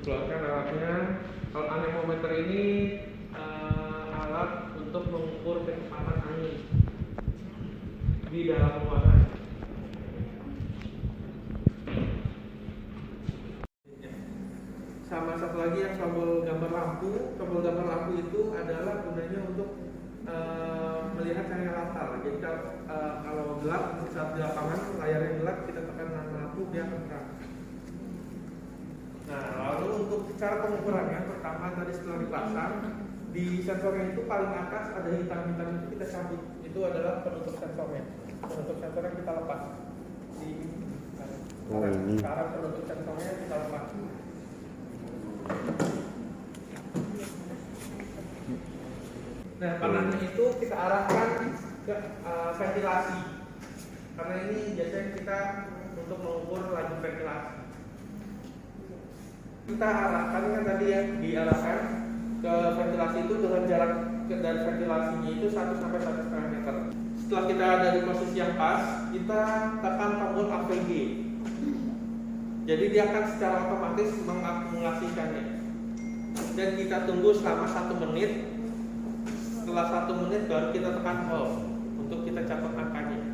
keluarkan alatnya. Kalau anemometer ini alat untuk mengukur kecepatan angin di dalam ruangan. Sama satu lagi yang tombol gambar lampu. Tombol gambar lampu itu adalah gunanya untuk melihat cahaya latar. Jadi kalau gelap, saat di lapangan layarnya gelap, kita tekan lampu dia akan terang. Nah, lalu untuk cara pengukurannya, pertama tadi setelah dipasang, di sensornya itu paling atas ada hitam-hitam itu kita cabut. Itu adalah penutup sensornya. Penutup sensornya kita lepas. Sekarang penutup sensornya kita lepas. Nah, panahnya itu kita arahkan ke ventilasi. Karena ini biasanya kita untuk mengukur laju ventilasi. Kita arahkan kan tadi ya, diarahkan ke ventilasi itu dengan jarak dari ventilasinya itu 1 sampai 1,5 meter. Setelah kita ada di posisi yang pas, kita tekan tombol AVG. Jadi dia akan secara otomatis mengasihkannya. Dan kita tunggu selama 1 menit. Setelah 1 menit baru kita tekan hold untuk kita catat angkanya.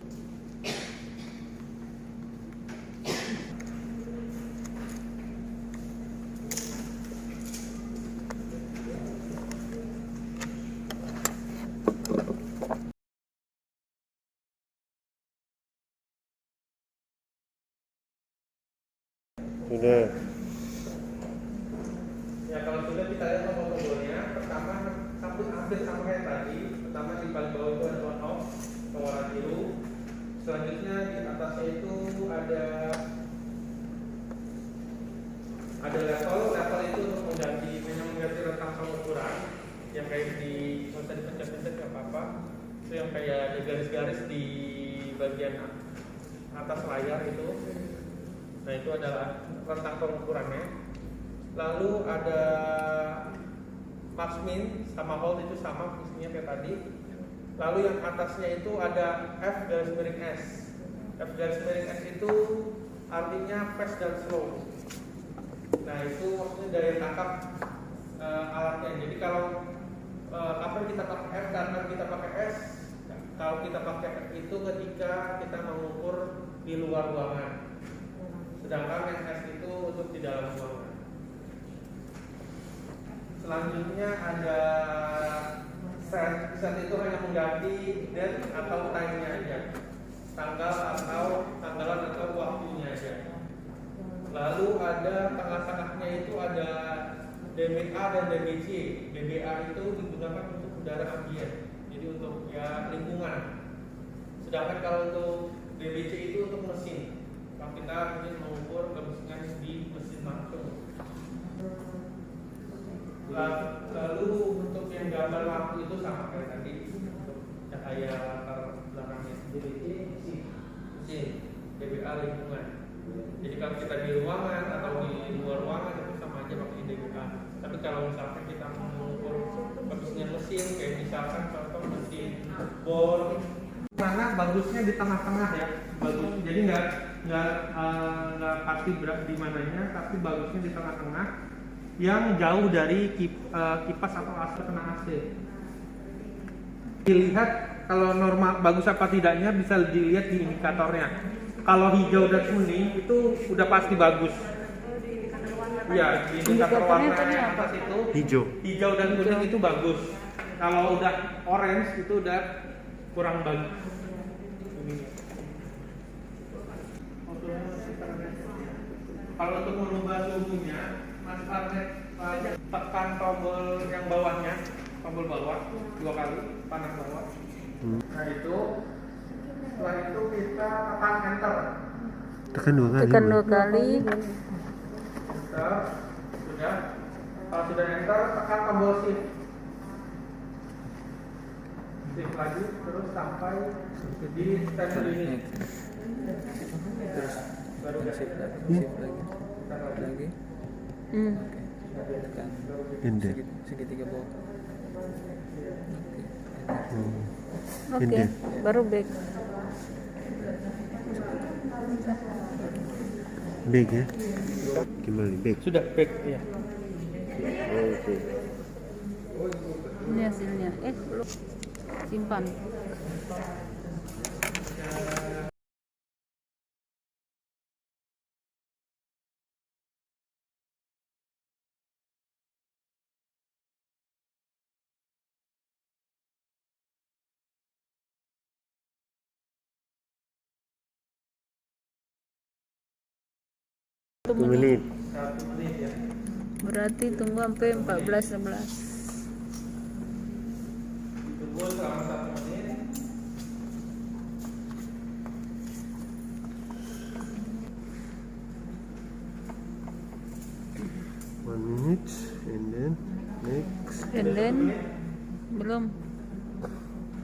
Sudah. Ya, kalau sudah kita lihat tombol-tombolnya. Pertama hampir sama kayak tadi. Pertama di paling bawah itu ada on off, warna biru. Selanjutnya di atasnya itu ada level. Level itu untuk mengganti rentang pengukuran yang kayak di nggak usah dipencet-pencet nggak apa-apa. Itu yang kayak ada garis-garis di bagian atas layar itu. Nah, itu adalah rentang pengukurannya. Lalu ada max min sama hold itu sama fungsinya kayak tadi. Lalu yang atasnya itu ada F garis miring S. F garis miring S itu artinya fast dan slow. Nah, itu maksudnya daya tangkap alatnya. Jadi kalau kapan kita pakai F, kapan kita pakai S. Kalau kita pakai F itu ketika kita mengukur di luar ruangan. Sedangkan yang S itu untuk di dalam ruangan. Selanjutnya ada set itu hanya mengganti date atau time-nya aja, tanggalan atau waktunya aja. Lalu ada tengah-tengahnya itu ada DBA dan DBC. DBA itu digunakan untuk udara ambien, jadi untuk ya lingkungan. Sedangkan kalau untuk DBC itu untuk mesin. Kalau kita ingin mengukur kebersihan di mesin langsung. Lalu untuk yang gambar lampu itu sama kayak tadi, untuk cahaya latar belakangnya. DBC mesin, DBA lingkungan. Jadi kalau kita di ruangan atau di luar ruangan itu sama aja pakai DBA. Tapi kalau misalkan kita mengukur kebersihan mesin, kayak misalkan contoh mesin bor, mana bagusnya di tengah-tengah ya, bagus. Jadi nggak pasti berat di mananya, tapi bagusnya di tengah-tengah yang jauh dari kipas atau AC kena AC. Dilihat kalau normal bagus apa tidaknya bisa dilihat di indikatornya. Kalau hijau dan kuning itu udah pasti bagus. Iya, di indikator warna yang atas itu hijau dan kuning itu bagus. Kalau udah orange itu udah kurang bagus. Kalau untuk merubah suhunya, Mas Arnet tekan tombol yang bawahnya, tombol bawah 2 kali, panah bawah. Nah itu, setelah itu kita tekan enter. Tekan 2 kali. Tekan 2 kali. Enter, sudah. Kalau sudah enter, tekan tombol shift. Shift lagi, terus sampai di stable ini. Terus baru shift lagi. Oke. Tekan Ender. segitiga bawah. Oke, Ender. baru back. Big ya? Gimana big? Sudah back ya. Oke. Ini hasilnya. Belum. Simpan. Satu menit. 1 menit ya. Berarti tunggu sampai 14-11. Tunggu selama 1 menit. One minute and then next. And then belum.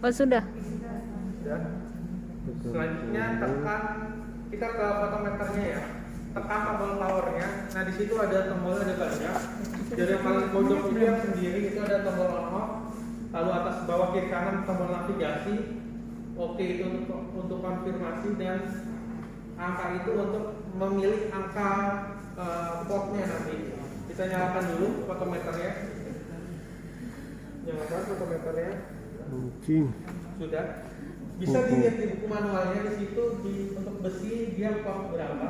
Oh sudah. Ya. Selanjutnya tekan, kita ke fotometernya ya. Tekan tombol powernya. Nah di situ ada tombolnya, ada banyak. Dari yang paling pojok itu yang sendiri itu ada tombol on off. Lalu atas bawah kiri kanan tombol navigasi. Oke itu untuk konfirmasi, dan angka itu untuk memilih angka portnya nanti. Kita nyalakan dulu fotometernya. Nyalakan fotometernya. Oke. Sudah. Bisa dilihat di buku manualnya di situ, untuk besi dia port berapa?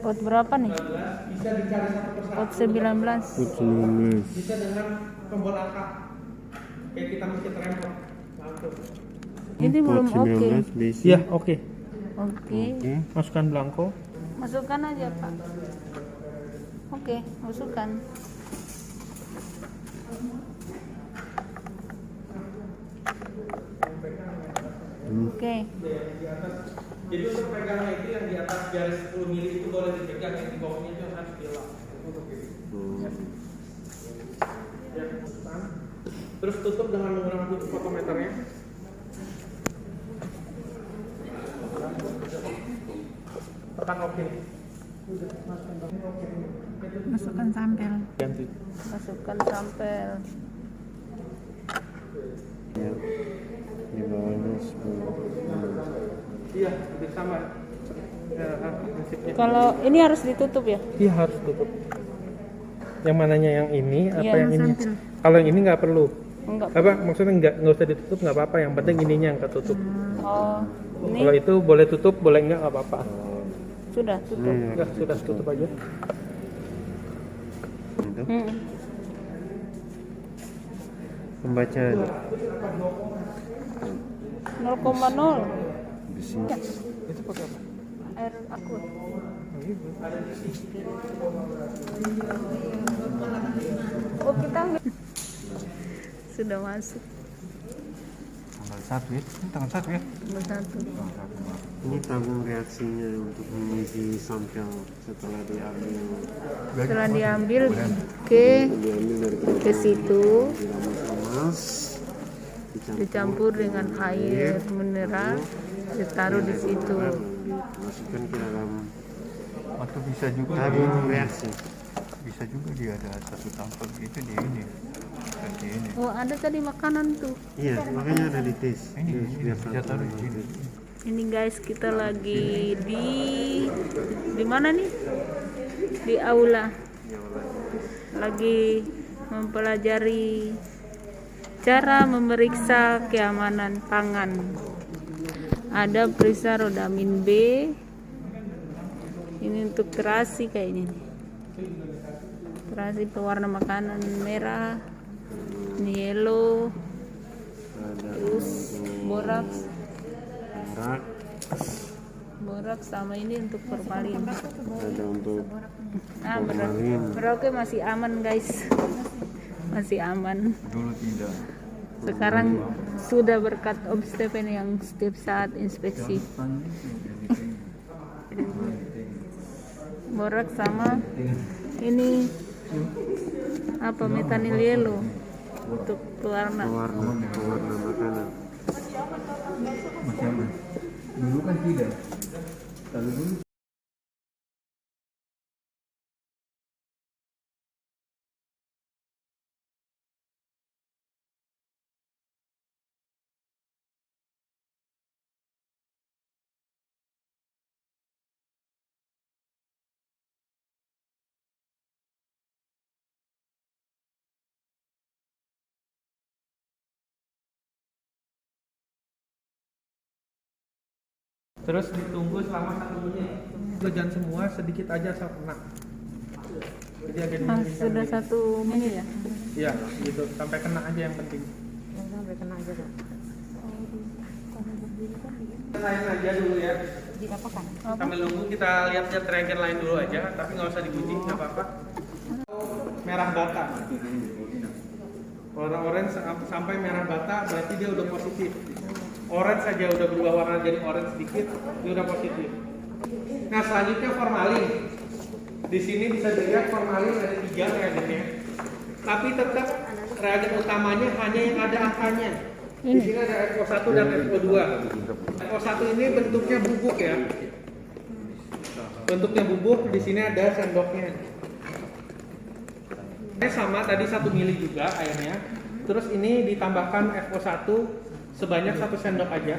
Pot berapa nih? 19. Bisa dicari satu persatu. Pot 19. Bisa dengan tombol angka. Kayak kita mesti rempot langsung. Ini belum oke. Basic. Iya, oke. Oke. Oke. Masukkan blanko. Masukkan aja, Pak. Oke, masukkan. Oke. Di atas. Jadi untuk pegangan itu yang di atas garis 10 mili itu boleh dipegang, yang di bawahnya itu harus dilap. Untuk ini. Ya, masukkan. Terus tutup dengan menggunakan fotometernya. Tekan oke. Masukkan sampel. Ganti. Masukkan sampel. Ya. Di bawahnya 10. Iya, hampir sama. Ya, prinsipnya. Kalau ini harus ditutup ya? Iya, harus tutup. Yang mananya yang ini, apa Iya, yang ini? sampel. Kalau yang ini nggak perlu. Enggak. Apa maksudnya nggak usah ditutup, nggak apa-apa. Yang penting ininya yang ketutup. Oh, ini Kalau itu boleh tutup, boleh nggak apa-apa. sudah tutup. Enggak, sudah tutup aja. Itu Hmm. pembacaan 0,0. besi. Itu pakai apa? Air aku. Oh, kita sudah masuk. Tanggal 1 ya? Ini tanggal 1 ya? Nomor 1. Ini tabung reaksinya untuk mengisi sampel setelah diambil. Setelah diambil ke Diambil dari ke situ, diramas, dicampur dengan air mineral, ditaruh di situ. masukkan ke dalam Atau bisa juga tabung reaksi. bisa juga dia ada satu tampil itu di ini. Seperti ini. Oh, ada tadi makanan tuh. Iya, makanya ada di tes. Ini Biar bisa satu. taruh di sini. Ini guys, kita lagi di mana nih? Di aula. Lagi mempelajari cara memeriksa keamanan pangan. Ada periksa rodamin B. Ini untuk terasi kayaknya nih. Terasi pewarna makanan merah, ini yellow, Ada terus boraks, rak, boraks sama ini untuk formalin. ada untuk Berarti Merauke masih aman guys, masih aman. Dulu tidak. Sekarang sudah berkat Om Stephen yang setiap saat inspeksi. Boraks sama ini apa, metanil yellow untuk pewarna. pewarna makanan. Masih aman. Dulu kan tidak. Kalau dulu Terus ditunggu selama 1 menit. Jangan semua, sedikit aja asal kena. Jadi agak Sudah 1 menit ya? Iya, gitu. Sampai kena aja yang penting. Sampai kena aja kok. Lain aja dulu ya. Diapakan? Sambil nunggu kita lihat reagen lain dulu aja, tapi nggak usah diuji, nggak apa-apa. Merah bata. Warna orange sampai merah bata berarti dia udah positif. Orange saja udah berubah warna jadi orange sedikit, dia udah positif. Nah selanjutnya formalin. Di sini bisa dilihat formalin ada 3 reagennya, tapi tetap reagen utamanya hanya yang ada angkanya. Di sini ada FO1 dan FO2. FO1 ini bentuknya bubuk ya. Bentuknya bubuk, di sini ada sendoknya. Ini sama tadi 1 mili juga airnya. Terus ini ditambahkan FO1 sebanyak 1 sendok aja.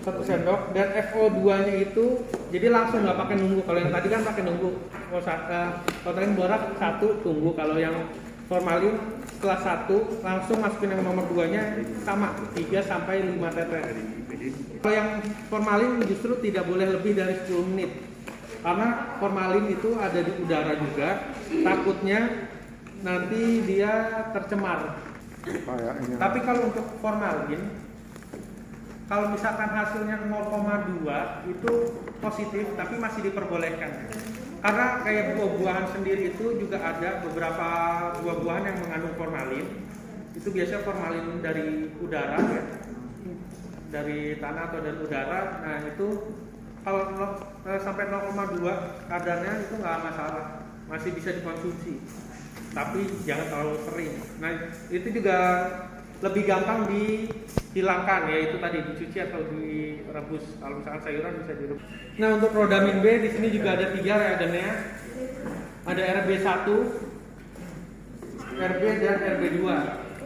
1 sendok dan FO2-nya itu jadi langsung nggak pakai nunggu. Kalau yang tadi kan pakai nunggu. Kalau tadi borak 1 tunggu. Kalau yang formalin setelah 1 langsung masukin yang nomor 2-nya sama 3 sampai 5 tetes. Kalau yang formalin justru tidak boleh lebih dari 10 menit. Karena formalin itu ada di udara juga, takutnya nanti dia tercemar. Tapi kalau untuk formalin, kalau misalkan hasilnya 0,2 itu positif, tapi masih diperbolehkan. Karena kayak buah-buahan sendiri itu juga ada beberapa buah-buahan yang mengandung formalin. Itu biasanya formalin dari udara ya, dari tanah atau dari udara. Nah itu kalau sampai 0,2 kadarnya itu nggak masalah, masih bisa dikonsumsi. Tapi jangan terlalu sering. Nah itu juga lebih gampang dihilangkan ya, itu tadi dicuci atau direbus. Kalau misalkan sayuran bisa direbus. Nah untuk rodamin B di sini juga ada 3 reagennya. Ada RB1, RB dan RB2.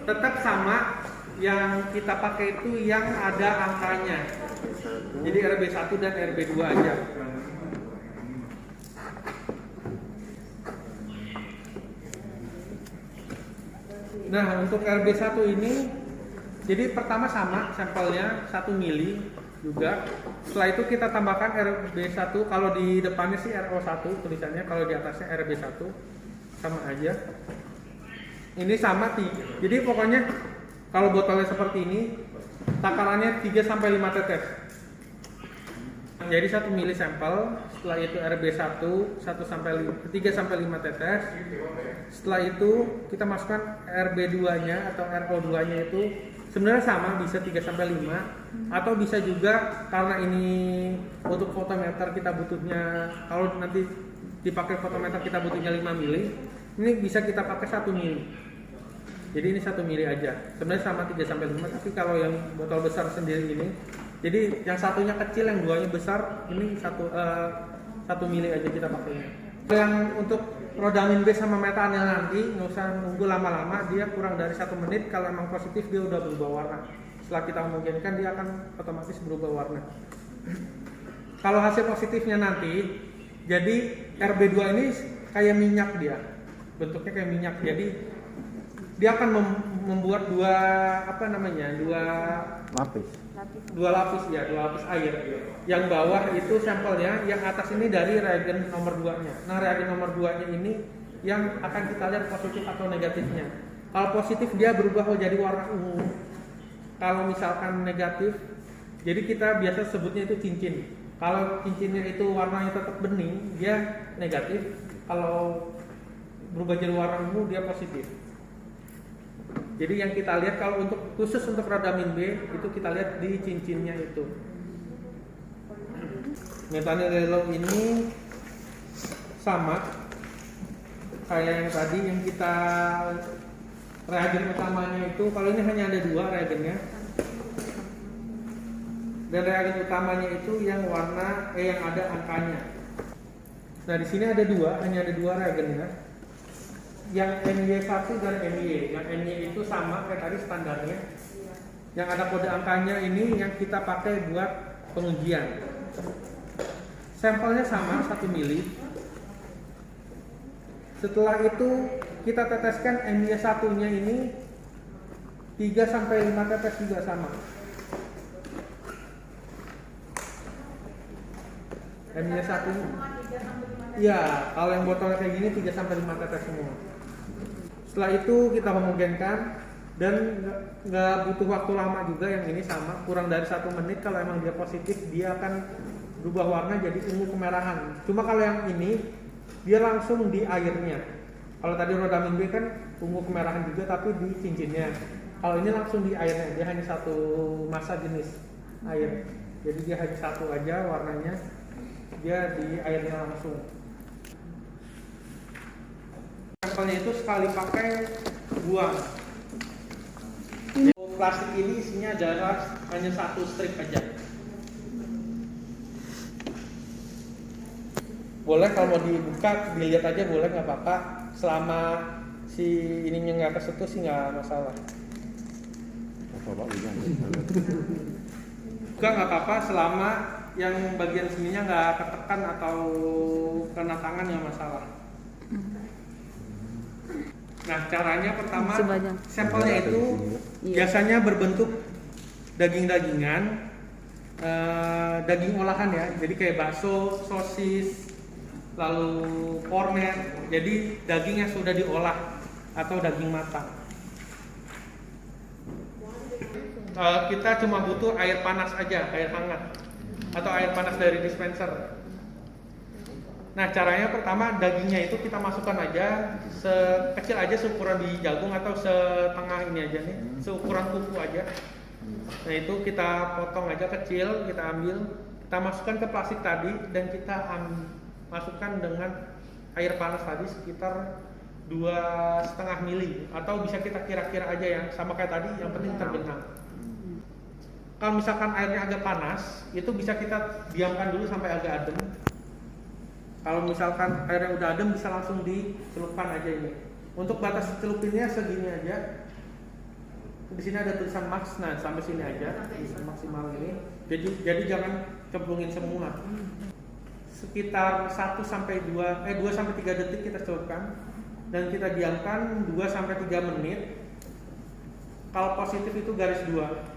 Tetap sama, yang kita pakai itu yang ada angkanya. Jadi RB1 dan RB2 aja. Nah untuk RB1 ini, jadi pertama sama sampelnya 1 mili juga. Setelah itu kita tambahkan RB1. Kalau di depannya sih RO1 tulisannya, kalau di atasnya RB1 sama aja. Ini sama jadi pokoknya kalau botolnya seperti ini takarannya 3 sampai 5 tetes. Jadi 1 mili sampel, setelah itu RB1 3 sampai 5 tetes. Setelah itu kita masukkan RB2-nya atau RO2-nya itu sebenarnya sama, bisa 3 sampai 5 atau bisa juga karena ini untuk fotometer kita butuhnya, kalau nanti dipakai fotometer kita butuhnya 5 mili, ini bisa kita pakai 1 mili. Jadi ini 1 mili aja. Sebenarnya sama 3 sampai 5, tapi kalau yang botol besar sendiri ini, jadi yang satunya kecil, yang duanya besar, ini 1 mili aja kita pakainya. Yang untuk rodamin B sama metanil nanti nggak usah nunggu lama-lama, dia kurang dari 1 menit. Kalau emang positif dia udah berubah warna. Setelah kita memungkinkan dia akan otomatis berubah warna. Kalau hasil positifnya nanti, jadi RB2 ini kayak minyak dia, bentuknya kayak minyak. Jadi dia akan membuat dua lapis air. Yang bawah itu sampelnya, yang atas ini dari reagen nomor 2-nya. Nah, reagen nomor 2-nya ini yang akan kita lihat positif atau negatifnya. Kalau positif dia berubah jadi warna ungu. Kalau misalkan negatif, jadi kita biasa sebutnya itu cincin. Kalau cincinnya itu warnanya tetap bening, dia negatif. Kalau berubah jadi warna ungu, dia positif. Jadi yang kita lihat kalau khusus untuk rodamin B itu kita lihat di cincinnya itu. Metanil yellow ini sama kayak yang tadi yang kita reagen utamanya itu. Kalau ini hanya ada 2 reagennya. Dan reagen utamanya itu yang warna yang ada angkanya. Nah di sini ada 2, hanya ada 2 reagennya. Yang MY1 dan MY. Yang MY itu sama kayak tadi standarnya. Yang ada kode angkanya ini yang kita pakai buat pengujian. Sampelnya sama 1 mili. Setelah itu kita teteskan MY1-nya ini 3 sampai 5 tetes juga sama. M-1 iya, kalau yang botolnya kayak gini 3-5 tetes semua. Setelah itu kita homogenkan dan nggak butuh waktu lama juga. Yang ini sama, kurang dari 1 menit. Kalau emang dia positif, dia akan berubah warna jadi ungu kemerahan. Cuma kalau yang ini dia langsung di airnya. Kalau tadi Rhodamin B kan ungu kemerahan juga tapi di cincinnya. Kalau ini langsung di airnya, dia hanya satu massa jenis air. Jadi dia hanya satu aja warnanya, dia di airnya langsung. Sampelnya itu sekali pakai buang. Plastik ini isinya adalah hanya 1 strip aja. Boleh kalau mau dibuka, dilihat aja boleh, nggak apa-apa. Selama si ininya nggak kesentuh sih nggak masalah. Buka nggak apa-apa selama yang bagian sininya nggak ketekan atau kena tangan nggak masalah. Nah caranya pertama, sampelnya itu biasanya berbentuk daging-dagingan, daging olahan ya, jadi kayak bakso, sosis, lalu kornet, jadi daging yang sudah diolah atau daging matang. Kita cuma butuh air panas aja, air hangat atau air panas dari dispenser. Nah caranya pertama, dagingnya itu kita masukkan aja sekecil aja, seukuran di jagung atau setengah ini aja nih, seukuran kuku aja. Nah itu kita potong aja kecil, kita ambil, kita masukkan ke plastik tadi dan kita masukkan dengan air panas tadi sekitar 2,5 mili atau bisa kita kira-kira aja yang sama kayak tadi, yang penting terbenam. Kalau misalkan airnya agak panas, itu bisa kita diamkan dulu sampai agak adem. Kalau misalkan airnya udah adem, bisa langsung dicelupkan aja ini. Untuk batas celupinnya segini aja. Di sini ada tulisan max, nah sampai sini aja, maksimal ini. Jadi jangan cemplungin semua. Sekitar 2 sampai 3 detik kita celupkan dan kita diamkan 2 sampai 3 menit. Kalau positif itu garis 2.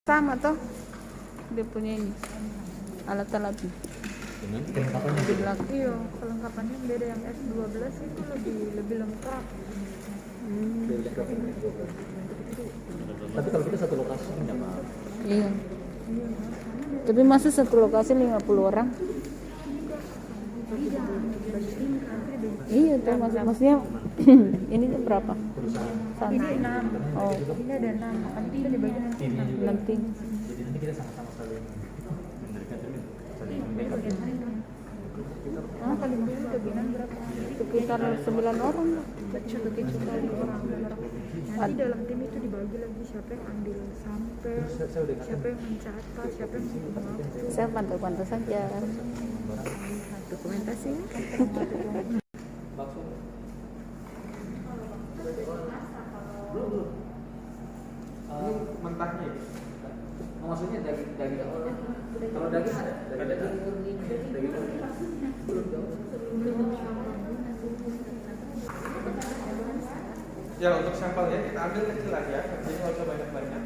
Sama toh dia punya ini alat-alatnya. Kelengkapannya Di belakang. Iya, kelengkapannya beda. Yang S12 itu lebih lengkap. Tapi kalau kita satu lokasi nggak apa-apa. Iya. Tapi masa satu lokasi 50 orang? Iya, tuh maksudnya ini tuh berapa? Ini 6. Oh, Ini ada 6. Makanya kita dibagi nanti 6. nanti. Jadi nanti kita sama-sama saling memberikan tapi saling Oh, kali maksudnya udah bilang berapa? Sekitar 9 orang lah. Satu tim sekali orang. Nanti dalam tim itu dibagi lagi siapa yang ambil sampel, siapa yang mencatat, siapa yang menghitung waktu. Saya pantau-pantau saja. Dokumentasi. Ini mentahnya ya? maksudnya daging kalau daging ada Ya untuk sampelnya kita ambil kecil aja, jadi nggak usah banyak-banyak.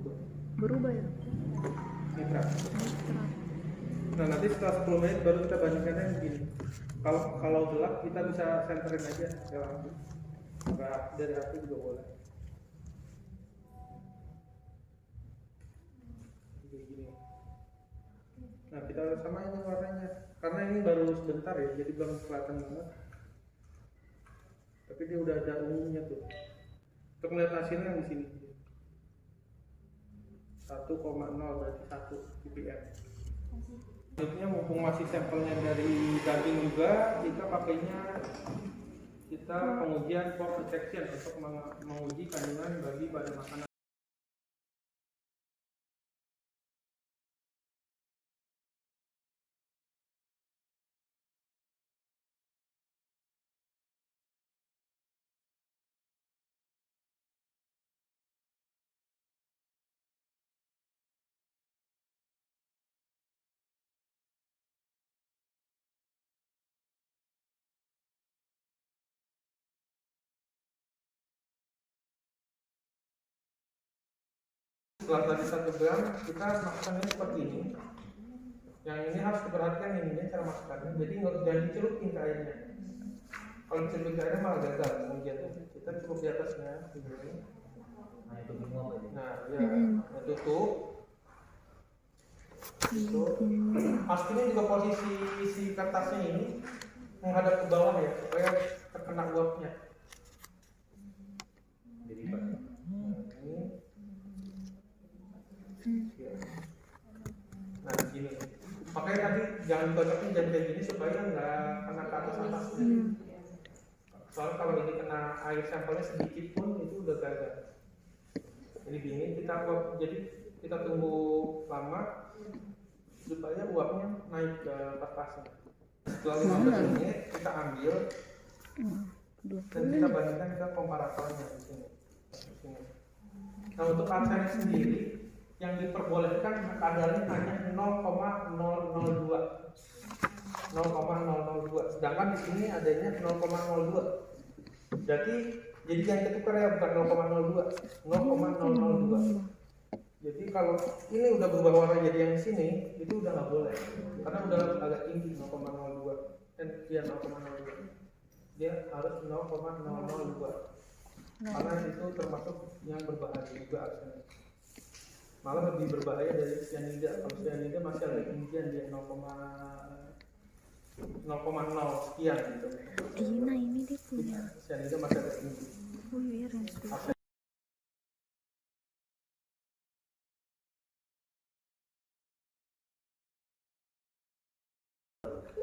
tuh. Berubah ya? Nitrat. Nitrat. Nah nanti setelah 10 menit baru kita bandingkannya begini. Kalau gelap kita bisa senterin aja ke lampu. Nggak dari HP juga boleh. Kayak gini. Nah kita samain ini warnanya. Karena ini baru sebentar ya, jadi belum kelihatan banget. Tapi dia udah ada ungunya tuh. Untuk melihat hasilnya yang di sini. 1,0 berarti 1 ppm. Selanjutnya mumpung masih sampelnya dari daging juga, kita pakainya pengujian for detection untuk menguji kandungan bagi pada makanan. Setelah tadi 1 gram, kita masukkannya seperti ini. Yang ini harus diperhatikan ini cara masukkannya. Jadi jangan dicelupin ke airnya. Kalau dicelupin ke airnya malah gagal pengujiannya. Kita cukup di atasnya, begini. Nah itu bingung apa ini? Nah, ya, tutup. Pastinya juga posisi si kertasnya ini menghadap ke bawah ya, supaya terkena uapnya. Jadi Pak. Nah gini, makanya tadi jangan dikocokin jam kayak gini supaya nggak kena ke atasnya. Soalnya kalau ini kena air sampelnya sedikit pun itu udah gagal. Jadi gini kita tunggu lama supaya uapnya naik ke kertasnya. Setelah 15 menit kita ambil dan kita bandingkan ke komparatornya di sini. Nah untuk arsennya sendiri yang diperbolehkan kadarnya hanya 0,002, sedangkan di sini adanya 0,02. Jadi yang ketukar ya bukan 0,02, 0,002. Jadi kalau ini udah berubah warna jadi yang di sini itu udah nggak boleh, karena udah agak tinggi 0,02 dan dia 0,02. Dia harus 0,002. Karena itu termasuk yang berbahaya juga arsennya. Malah lebih berbahaya dari cyanida. Kalau cyanida masih ada ketinggian dia 0,0 sekian gitu. Tina ini dia punya. Cyanida masih ada tinggi. Oh iya, Rensu.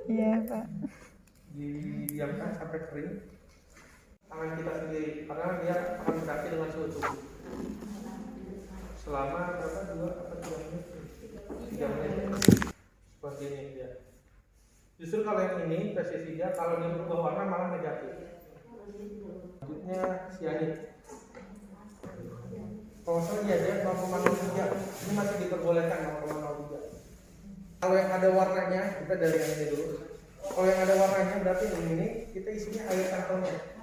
Iya, Pak. Didiamkan sampai kering. Tangan kita sendiri, karena dia akan beraksi dengan suhu tubuh. Selama berapa? 2 atau 3 menit? 3 menit. Seperti ini dia. Justru kalau yang ini pestisida, kalau dia berubah warna malah negatif. Selanjutnya sianid. Kalau saya dia 0,03, ini masih diperbolehkan 0,03. Kalau yang ada warnanya, kita dari yang ini dulu. Kalau yang ada warnanya berarti ini kita isinya air sampelnya.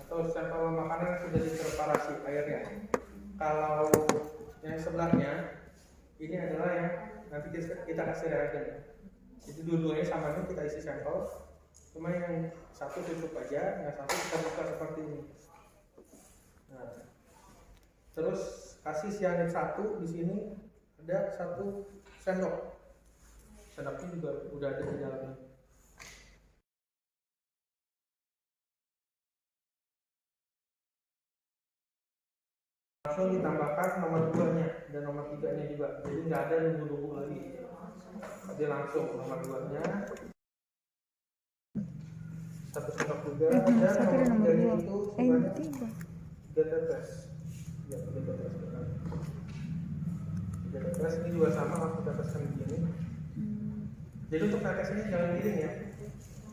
Atau sampel makanan yang sudah dipreparasi airnya. Kalau yang sebelahnya ini adalah yang nanti kita kasih reagen. Jadi dua-duanya sama ini kita isi sampel. Cuma yang satu tutup aja, yang satu kita buka seperti ini. Nah, terus kasih cyanide 1 di sini ada 1 sendok. Sendoknya juga udah ada di dalamnya. Langsung ditambahkan nomor 2-nya dan nomor 3-nya juga. Jadi nggak ada nunggu-nunggu lagi. Jadi langsung nomor 2-nya. 1 sendok juga dan nomor 3-nya itu sebanyak 3 tetes. Ya, 3 tetes. 3 tetes ini juga sama langsung teteskan begini. Jadi untuk tetes ini jangan miring ya.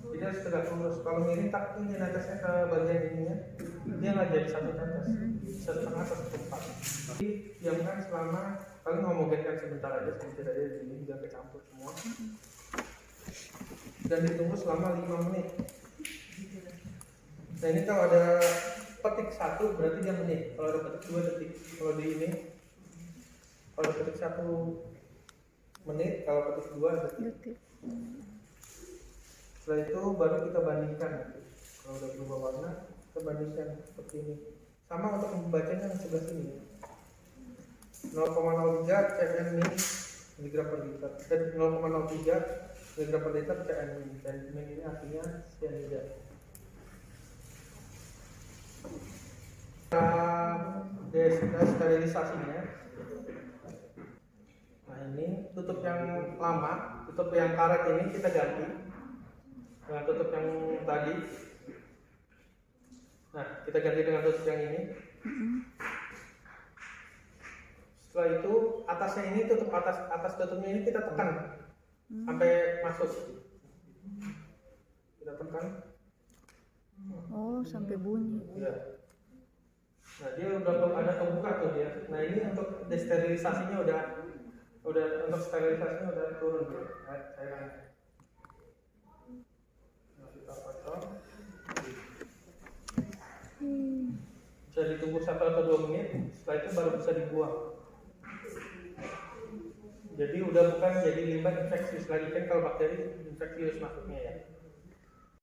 Jadi harus tegak lurus. Kalau miring tak ini netesnya ke bagian ininya, dia nggak jadi 1 tetes, 1,5 atau 1,4. Jadi diamkan selama paling homogenkan sebentar aja, sedikit aja di sini biar kecampur semua. Dan ditunggu selama 5 menit. Nah ini kalau ada petik 1 berarti dia menit. Kalau ada petik 2 detik. Kalau di ini, kalau petik 1 menit, kalau petik 2 detik. Detik. Setelah itu baru kita bandingkan. Kalau udah berubah warna, kita bandingkan seperti ini. Sama untuk membacanya yang sebelah sini. 0,03 cm min miligram per liter. 0,03 miligram per liter cm min. Dan min ini artinya cyanida. Kita sterilisasinya. Nah ini tutup yang lama, tutup yang karet ini kita ganti. Nah tutup yang tadi. Nah kita ganti dengan tutup yang ini. Setelah itu atasnya ini tutup atas tutupnya ini kita tekan sampai masuk. Kita tekan. Oh, sampai bunyi. Iya. Nah dia udah ada kebuka tuh dia. Nah ini untuk desterilisasinya udah untuk sterilisasinya udah turun tuh cairannya. Nah kita potong. Bisa ditunggu 1 atau 2 menit. Setelah itu baru bisa dibuang. Jadi udah bukan jadi limbah infeksi. Setelah kalau bakteri infeksius masuknya ya.